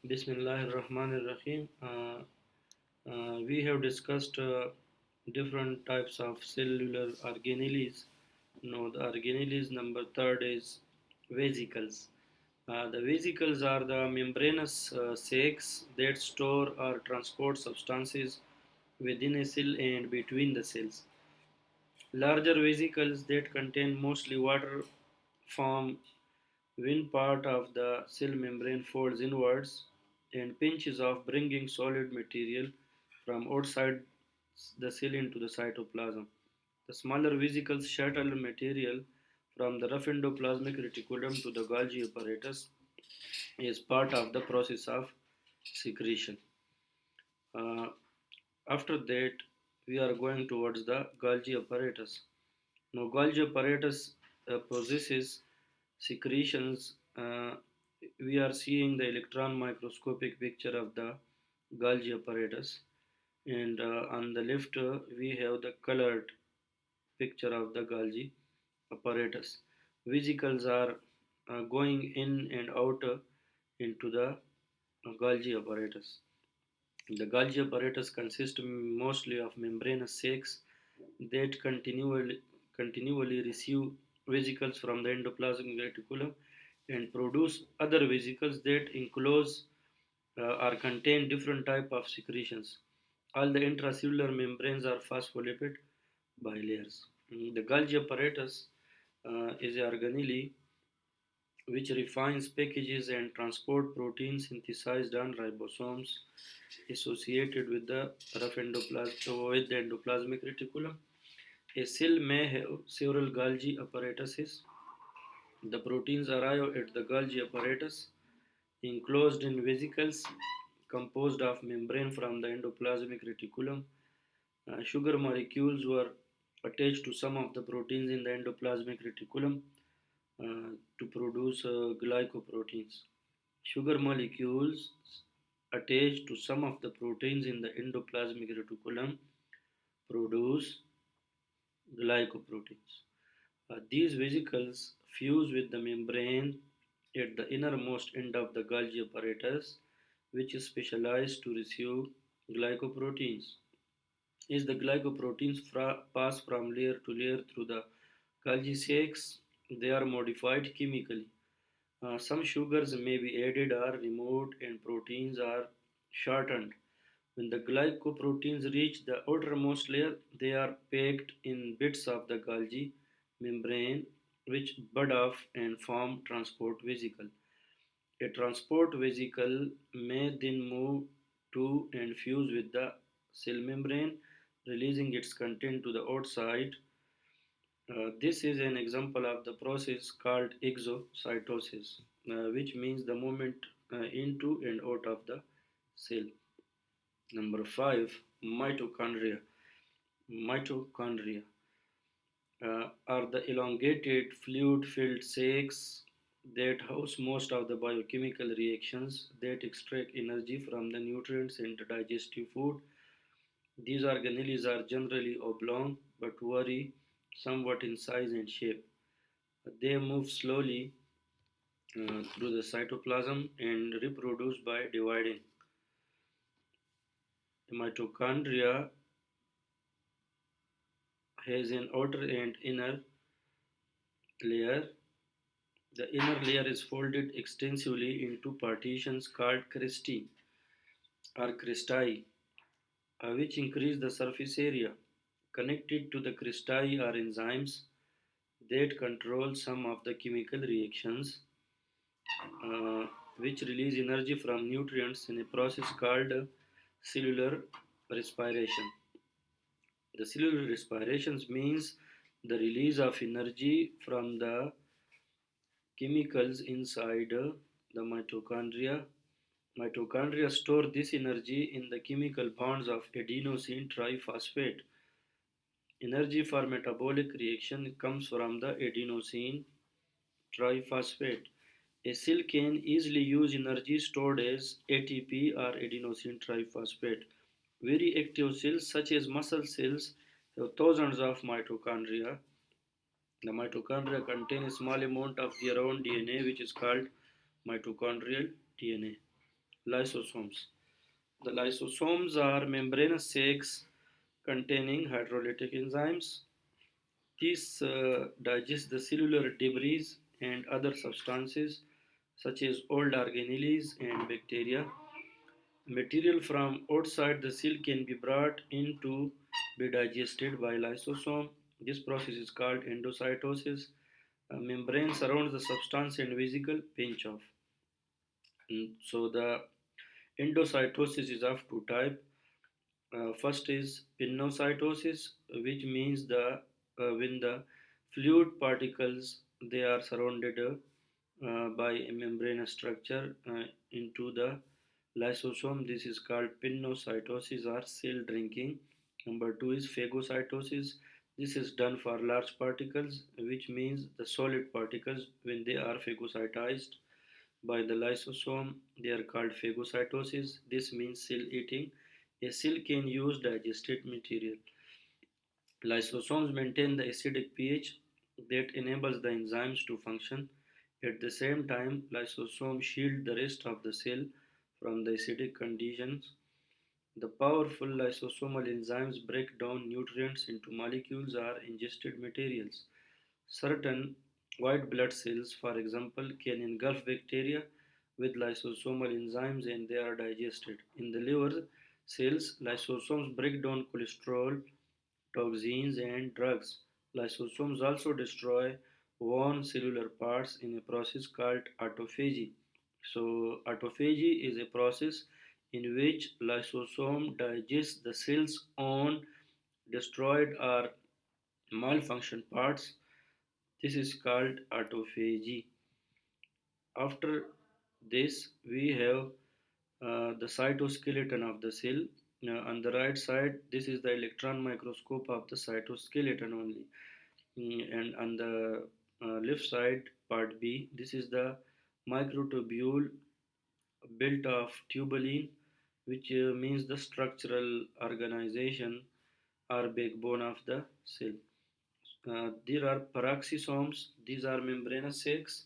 Bismillahirrahmanirrahim. We have discussed different types of cellular organelles. Now, the organelles number third is vesicles. The vesicles are the membranous sacs that store or transport substances within a cell and between the cells. Larger vesicles that contain mostly water form when part of the cell membrane folds inwards and pinches off, bringing solid material from outside the cell into the cytoplasm. The smaller vesicles shuttle material from the rough endoplasmic reticulum to the Golgi apparatus as part of the process of secretion. Uh, After that, we are going towards the Golgi apparatus. Now, Golgi apparatus possesses secretions. We are seeing the electron microscopic picture of the Golgi apparatus, and on the left we have the colored picture of the Golgi apparatus. Vesicles are going in and out into the Golgi apparatus. The Golgi apparatus consists mostly of membranous sacs that continually receive vesicles from the endoplasmic reticulum and produce other vesicles that enclose or contain different type of secretions. All the intracellular membranes are phospholipid bilayers. The Golgi apparatus is a organelle which refines, packages, and transport proteins synthesized on ribosomes associated with the endoplasmic reticulum. A cell may have several Golgi apparatuses. The proteins arrive at the Golgi apparatus enclosed in vesicles composed of membrane from the endoplasmic reticulum. Sugar molecules were attached to some of the proteins in the endoplasmic reticulum to produce glycoproteins. Sugar molecules attached to some of the proteins in the endoplasmic reticulum produce glycoproteins. These vesicles fuse with the membrane at the innermost end of the Golgi apparatus, which is specialized to receive glycoproteins. As the glycoproteins pass from layer to layer through the Golgi sacs, they are modified chemically. Some sugars may be added or removed, and proteins are shortened. When the glycoproteins reach the outermost layer, they are packed in bits of the Golgi membrane, which bud off and form transport vesicle. A transport vesicle may then move to and fuse with the cell membrane, releasing its content to the outside. This is an example of the process called exocytosis, which means the movement into and out of the cell. Number five, mitochondria. Mitochondria are the elongated fluid-filled sacs that house most of the biochemical reactions that extract energy from the nutrients in the digestive food. These organelles are generally oblong but vary somewhat in size and shape. They move slowly through the cytoplasm and reproduce by dividing. The mitochondria has an outer and inner layer. The inner layer is folded extensively into partitions called cristae or cristae, which increase the surface area. Connected to the cristae are enzymes that control some of the chemical reactions uh, which release energy from nutrients in a process called cellular respiration. The cellular respiration means the release of energy from the chemicals inside the mitochondria. Mitochondria store this energy in the chemical bonds of adenosine triphosphate. Energy for metabolic reaction comes from the adenosine triphosphate. A cell can easily use energy stored as ATP or adenosine triphosphate. Very active cells, such as muscle cells, have thousands of mitochondria. The mitochondria contain a small amount of their own DNA, which is called mitochondrial DNA. Lysosomes. The lysosomes are membranous sacs containing hydrolytic enzymes. These digest the cellular debris and other substances such as old organelles and bacteria. Material from outside the cell can be brought in to be digested by lysosome. This process is called endocytosis. A membrane surrounds the substance and vesicle pinch off. So the endocytosis is of two types. First is pinocytosis, which means the when the fluid particles they are surrounded by a membranous structure into the lysosome. This is called pinocytosis or cell drinking. Number two is phagocytosis. This is done for large particles, which means the solid particles when they are phagocytized by the lysosome. They are called phagocytosis. This means cell eating. A cell can use digested material. Lysosomes maintain the acidic pH that enables the enzymes to function. At the same time, lysosomes shield the rest of the cell from the acidic conditions. The powerful lysosomal enzymes break down nutrients into molecules or ingested materials. Certain white blood cells, for example, can engulf bacteria with lysosomal enzymes and they are digested. In the liver cells, lysosomes break down cholesterol, toxins, and drugs. Lysosomes also destroy worn cellular parts in a process called autophagy. So, autophagy is a process in which lysosome digests the cell's own destroyed or malfunctioned parts. This is called autophagy. After this, we have the cytoskeleton of the cell. On the right side, this is the electron microscope of the cytoskeleton only. And on the left side, part B, this is the microtubule built of tubulin, which means the structural organization or backbone of the cell. There are peroxisomes. These are membranous sacs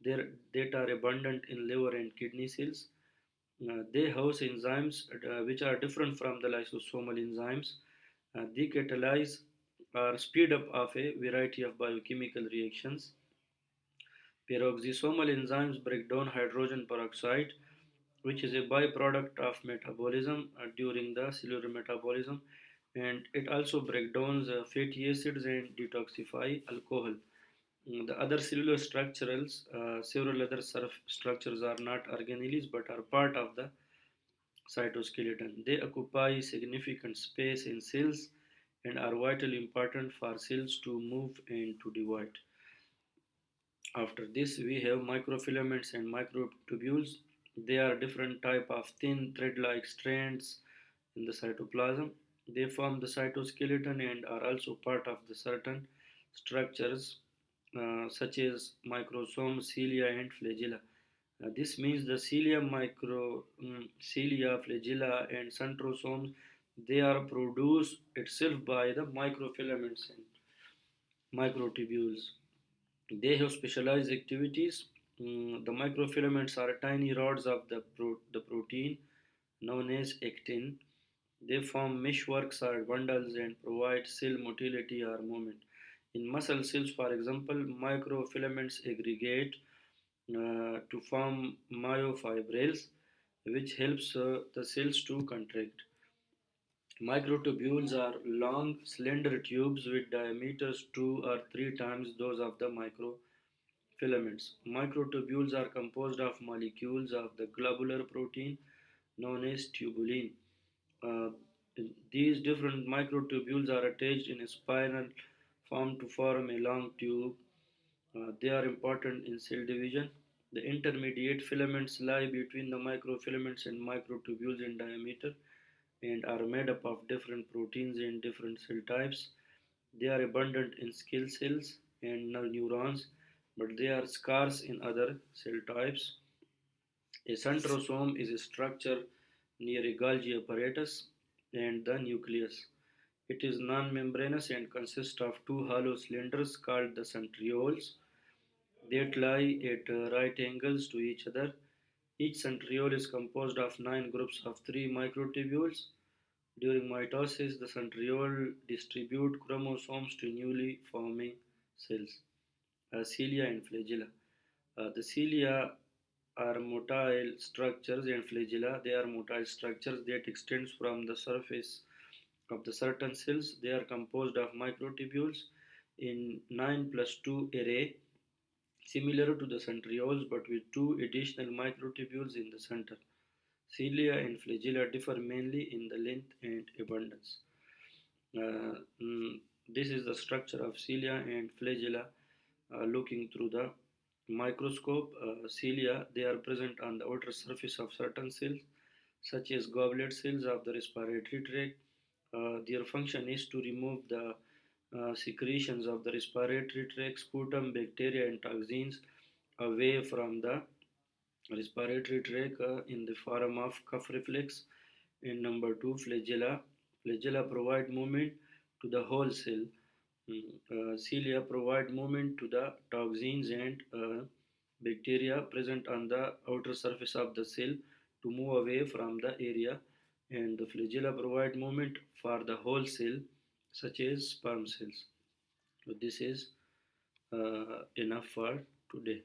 that are abundant in liver and kidney cells. They house enzymes which are different from the lysosomal enzymes. They catalyze or speed up of a variety of biochemical reactions. Peroxisomal enzymes break down hydrogen peroxide, which is a byproduct of metabolism during the cellular metabolism, and it also breaks down fatty acids and detoxify alcohol. The other cellular structures, several other structures are not organelles but are part of the cytoskeleton. They occupy significant space in cells and are vitally important for cells to move and to divide. After this, we have microfilaments and microtubules. They are different type of thin thread-like strands in the cytoplasm. They form the cytoskeleton and are also part of the certain structures such as microsome, cilia, and flagella. This means the cilia, flagella, and centrosomes they are produced itself by the microfilaments and microtubules. They have specialized activities. The microfilaments are tiny rods of the protein known as actin. They form meshworks or bundles and provide cell motility or movement. In muscle cells, for example, microfilaments aggregate to form myofibrils, which helps the cells to contract. Microtubules are long, slender tubes with diameters 2 or 3 times those of the microfilaments. Microtubules are composed of molecules of the globular protein known as tubulin. Uh, these different microtubules are attached in a spiral form to form a long tube. They are important in cell division. The intermediate filaments lie between the microfilaments and microtubules in diameter and are made up of different proteins and different cell types. They are abundant in skill cells and neurons, but they are scarce in other cell types. A centrosome is a structure near a Golgi apparatus and the nucleus. It is non-membranous and consists of two hollow cylinders called the centrioles that lie at right angles to each other. Each centriole is composed of nine groups of three microtubules. During mitosis, the centriole distribute chromosomes to newly forming cells, cilia and flagella. The cilia are motile structures and flagella, they are motile structures that extends from the surface of the certain cells. They are composed of microtubules in 9 plus 2 array, similar to the centrioles but with two additional microtubules in the center. Cilia and flagella differ mainly in the length and abundance. Uh, mm, this is the structure of cilia and flagella looking through the microscope. Cilia, they are present on the outer surface of certain cells, such as goblet cells of the respiratory tract. Their function is to remove the secretions of the respiratory tract, sputum, bacteria, and toxins away from the respiratory tract in the form of cough reflex. And number two, flagella. Flagella provide movement to the whole cell. Cilia provide movement to the toxins and bacteria present on the outer surface of the cell to move away from the area, and the flagella provide movement for the whole cell, such as sperm cells. So this is enough for today.